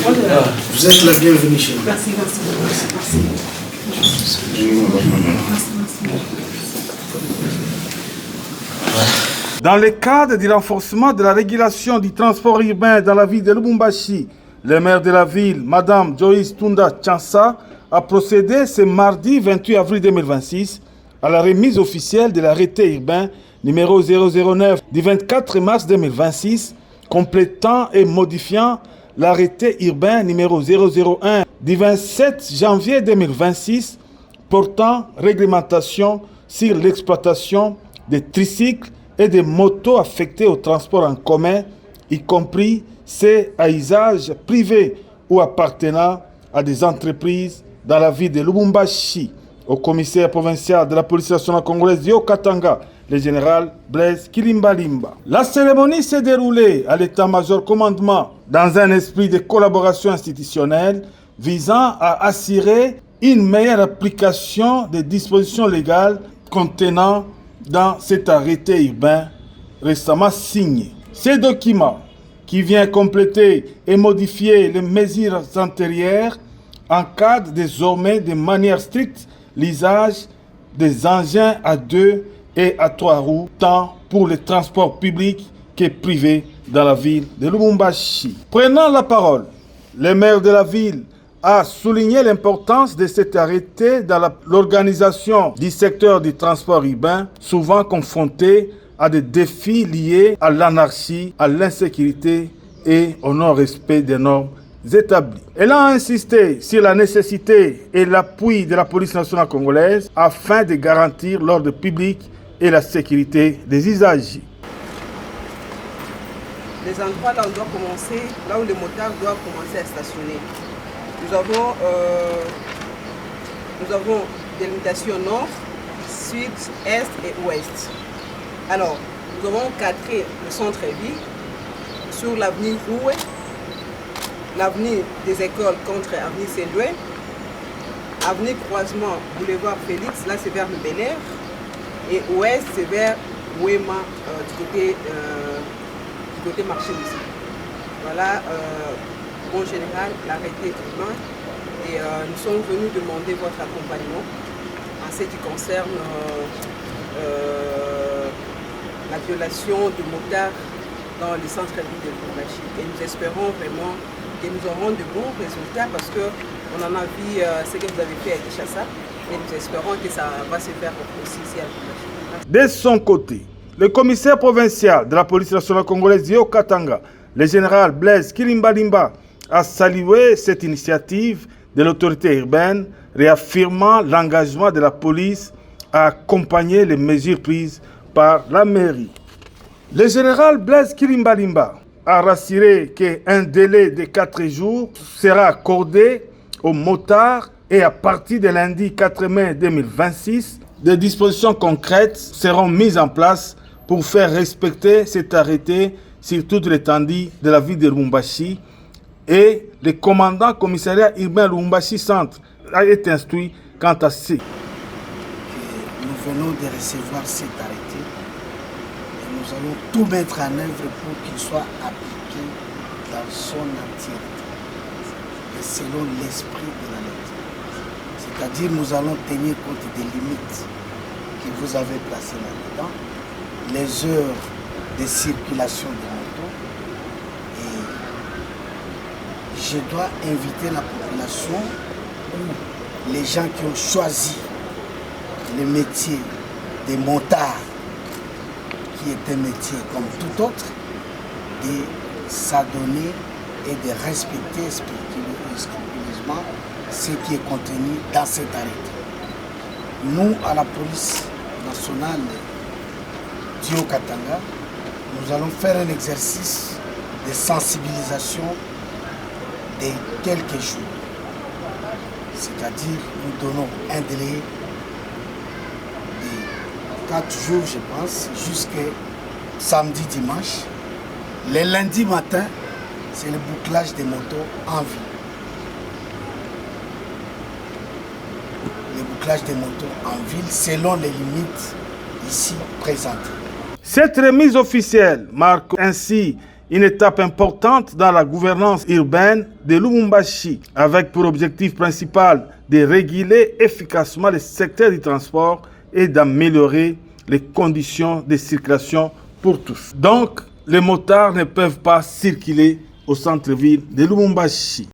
Vous êtes la bienvenue chez nous. Merci. Dans le cadre du renforcement de la régulation du transport urbain dans la ville de Lubumbashi, le maire de la ville, Madame Joyce Tunda Tchansa, a procédé ce mardi 28 avril 2026 à la remise officielle de l'arrêté urbain numéro 009 du 24 mars 2026, complétant et modifiant l'arrêté urbain numéro 001 du 27 janvier 2026 portant réglementation sur l'exploitation des tricycles et des motos affectés au transport en commun, y compris ceux à usage privé ou appartenant à des entreprises dans la ville de Lubumbashi, au commissaire provincial de la police nationale congolaise Yo Katanga, le général Blaise Kilimbalimba. La cérémonie s'est déroulée à l'état-major commandement dans un esprit de collaboration institutionnelle visant à assurer une meilleure application des dispositions légales contenant dans cet arrêté urbain récemment signé. Ces documents, qui vient compléter et modifier les mesures antérieures, encadrent désormais de manière stricte l'usage des engins à 2 et à 3 roues, tant pour les transports publics que privés dans la ville de Lubumbashi. Prenant la parole, le maire de la ville a souligné l'importance de cet arrêté dans l'organisation du secteur du transport urbain, souvent confronté à des défis liés à l'anarchie, à l'insécurité et au non-respect des normes établies. Elle a insisté sur la nécessité et l'appui de la police nationale congolaise afin de garantir l'ordre public et la sécurité des usagers. Les endroits là où on doit commencer, là où les motards doivent commencer à stationner. Nous avons des limitations nord, sud, est et ouest. Alors, nous avons cadré le centre-ville sur l'avenue Roué, l'avenue des écoles contre avenue Saint-Louis, avenue Croisement, boulevard Félix, là c'est vers le Bel-Air, et ouest c'est vers Ouema, du côté marché aussi. Voilà, en général, l'arrêté urbain, et nous sommes venus demander votre accompagnement en ce qui concerne la violation de motards dans les centres-villes de Lubumbashi. Et nous espérons vraiment que nous aurons de bons résultats parce qu'on en a vu ce que vous avez fait à Kinshasa et nous espérons que ça va se faire aussi ici à Lubumbashi. De son côté, le commissaire provincial de la police nationale congolaise Yo Katanga, le général Blaise Kilimbalimba, a salué cette initiative de l'autorité urbaine, réaffirmant l'engagement de la police à accompagner les mesures prises par la mairie. Le général Blaise Kilimbalimba a rassuré qu'un délai de 4 jours sera accordé aux motards et à partir de lundi 4 mai 2026, des dispositions concrètes seront mises en place pour faire respecter cet arrêté sur toute l'étendue de la ville de Lubumbashi, et le commandant commissariat urbain Lubumbashi Centre a été instruit quant à ce. Nous venons de recevoir cet arrêté et nous allons tout mettre en œuvre pour qu'il soit appliqué dans son entièreté et selon l'esprit de la lettre. C'est-à-dire nous allons tenir compte des limites que vous avez placées là-dedans, les heures de circulation des motos, et je dois inviter la population ou les gens qui ont choisi le métier des motards, qui est un métier comme tout autre, de s'adonner et de respecter scrupuleusement ce qui est contenu dans cet arrêté. Nous, à la police nationale Dio Katanga, nous allons faire un exercice de sensibilisation de quelques jours. C'est-à-dire, nous donnons un délai de 4 jours, je pense, jusqu'à samedi, dimanche. Le lundi matin, c'est le bouclage des motos en ville. Le bouclage des motos en ville selon les limites ici présentées. Cette remise officielle marque ainsi une étape importante dans la gouvernance urbaine de Lubumbashi, avec pour objectif principal de réguler efficacement le secteur du transport et d'améliorer les conditions de circulation pour tous. Donc, les motards ne peuvent pas circuler au centre-ville de Lubumbashi.